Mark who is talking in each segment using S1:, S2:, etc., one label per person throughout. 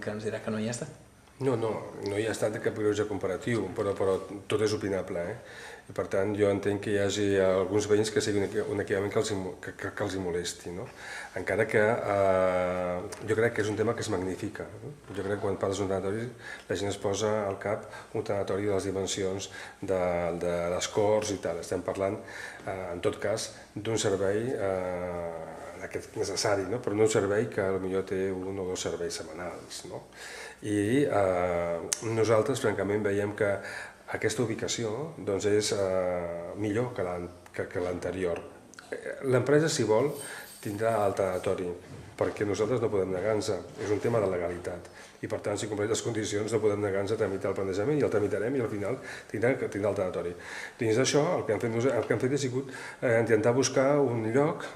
S1: que ens dirà que no hi ha estat.
S2: No hi ha estat cap greuge comparatiu, però tot és opinable. I per tant, jo entenc que hi hagi alguns veïns que sigui un equipament que els hi molesti. Encara que jo crec que és un tema que es magnifica. Jo crec que quan parles d'un tanatori la gent es posa al cap un tanatori de les dimensions de les Corts i tal. Estem parlant, en tot cas, d'un servei aquest necessari, però no un servei que potser té un o dos serveis setmanals. I nosaltres, francament, veiem que aquesta ubicació és millor que l'anterior. L'empresa, si vol, tindrà el tanatori, perquè nosaltres no podem negar-nos, és un tema de legalitat. I per tant, si compleix les condicions, no podem negar-nos a tramitar el planejament i el tramitarem i al final tindrà el tanatori. Dins d'això, el que hem fet ha sigut intentar buscar un lloc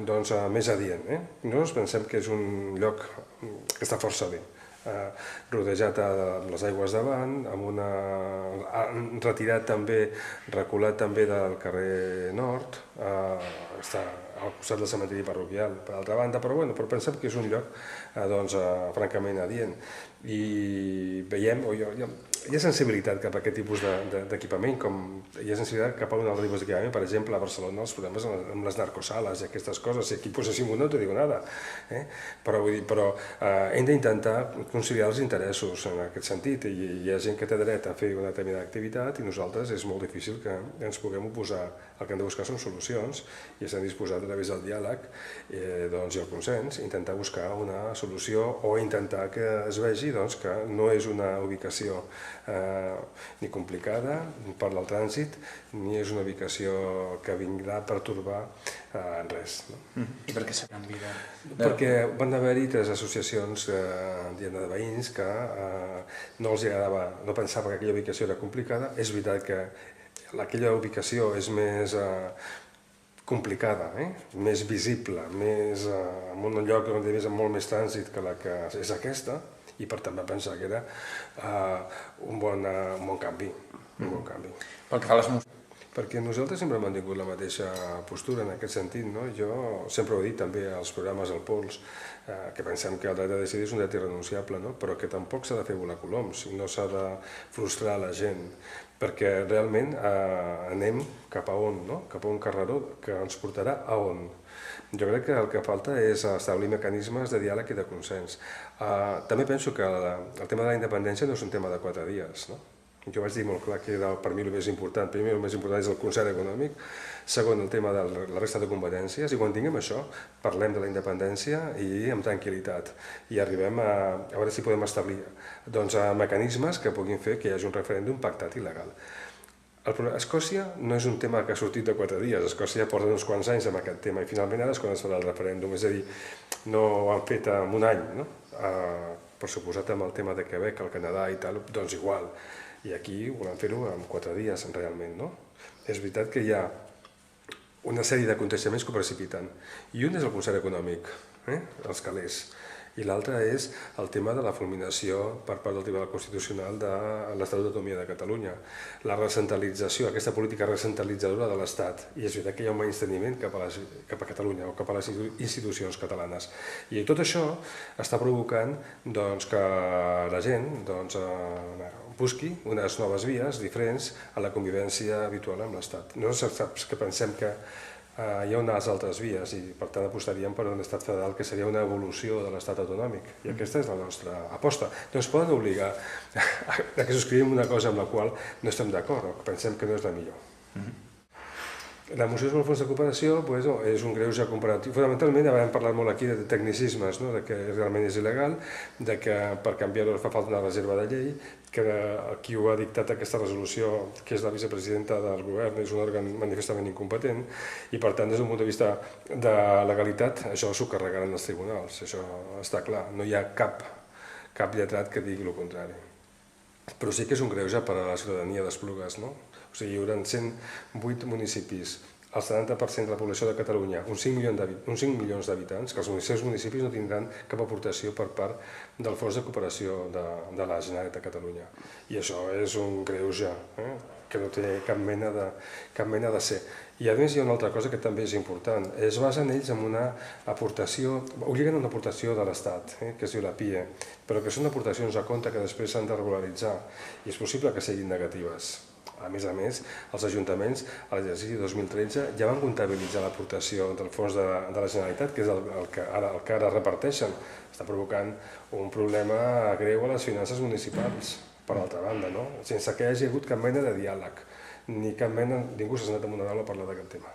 S2: més adient. Nosaltres pensem que és un lloc que està força bé, rodejat amb les aigües davant, retirat també, reculat també del carrer nord, està al costat del cementiri parroquial, per altra banda, però pensem que és un lloc francament adient. I veiem, hi ha sensibilitat cap a aquest tipus d'equipament, com hi ha sensibilitat cap a un altre tipus d'equipament. Per exemple, a Barcelona els problemes amb les narcosales i aquestes coses, si aquí poséssim un no te digo nada. Però hem d'intentar conciliar els interessos en aquest sentit. Hi ha gent que té dret a fer una determinada activitat i nosaltres és molt difícil que ens puguem oposar. El que hem de buscar són solucions i estem disposats a través del diàleg i el consens intentar buscar una solució o intentar que es vegi que no és una ubicació ni complicada per al trànsit, ni és una ubicació que vindrà a pertorbar res.
S1: I per què s'ha canviat?
S2: Perquè van haver-hi 3 associacions de veïns que no els agradava, no pensava que aquella ubicació era complicada. És veritat que aquella ubicació és més complicada, més visible, en un lloc on hi havia molt més trànsit que la que és aquesta, i per tant va pensar que era un bon canvi.
S1: Pel que fa a les mocions.
S2: Perquè nosaltres sempre hem mantingut la mateixa postura en aquest sentit. Jo sempre ho he dit també als programes al Pols, que pensem que el dret a decidir és un dret irrenunciable, però que tampoc s'ha de fer volar coloms i no s'ha de frustrar la gent, perquè realment anem cap a on, cap a un carreró que ens portarà a on. Jo crec que el que falta és establir mecanismes de diàleg i de consens. També penso que el tema de la independència no és un tema de 4 dies. Jo vaig dir molt clar que era per mi el més important. Primer, el més important és el concert econòmic. Segon, el tema de la resta de competències. I quan tinguem això, parlem de la independència i amb tranquil·litat. I arribem a veure si podem establir mecanismes que puguin fer que hi hagi un referèndum pactat i legal. Escòcia no és un tema que ha sortit de 4 dies. Escòcia porta uns quants anys amb aquest tema i finalment ara és quan es farà el referèndum. És a dir, no ho han fet en un any, per suposat amb el tema de Quebec, el Canadà i tal, doncs igual. I aquí volem fer-ho en 4 dies, realment. És veritat que hi ha una sèrie d'aconteixements que ho precipiten. I un és el concert econòmic, els calés. I l'altre és el tema de la fulminació per part del Tribunal Constitucional de l'Estatut d'Autonomia de Catalunya. La recentralització, aquesta política recentralitzadora de l'Estat. I és veritat que hi ha un menysteniment cap a Catalunya o cap a les institucions catalanes. I tot això està provocant que la gent busqui unes noves vies diferents a la convivència habitual amb l'Estat. Nosaltres que pensem que hi ha unes altres vies i per tant apostaríem per un estat federal que seria una evolució de l'estat autonòmic i aquesta és la nostra aposta. No ens poden obligar a que subscrivim una cosa amb la qual no estem d'acord o que pensem que no és la millor. La moció sobre el fons de cooperació és un greuge comparatiu. Fonamentalment hem parlat molt aquí de tecnicismes, de que realment és il·legal, de que per canviar-ho fa falta una reserva de llei, que qui ho ha dictat aquesta resolució, que és la vicepresidenta del govern, és un òrgan manifestament incompetent i per tant des d'un punt de vista de legalitat això s'ho carregaran els tribunals, això està clar, no hi ha cap lletrat que digui el contrari. Però sí que és un greuge per a la ciutadania d'Esplugues, O sigui, hi haurà 108 municipis el 70% de la població de Catalunya, uns 5 milions d'habitants, que els seus municipis no tindran cap aportació per part del Fons de Cooperació de la Generalitat de Catalunya. I això és un greuge, que no té cap mena de ser. I a més hi ha una altra cosa que també és important. Es basen ells en una aportació, ho lliguen a una aportació de l'Estat, que es diu la PIE, però que són aportacions a compte que després s'han de regularitzar i és possible que siguin negatives. A més, els ajuntaments a l'exercici 2013 ja van comptabilitzar l'aportació del fons de la Generalitat, que és el que ara reparteixen. Està provocant un problema greu a les finances municipals, per altra banda, sense que hi hagi hagut cap mena de diàleg, ni cap mena, ningú s'ha sentat en una taula a parlar d'aquest tema.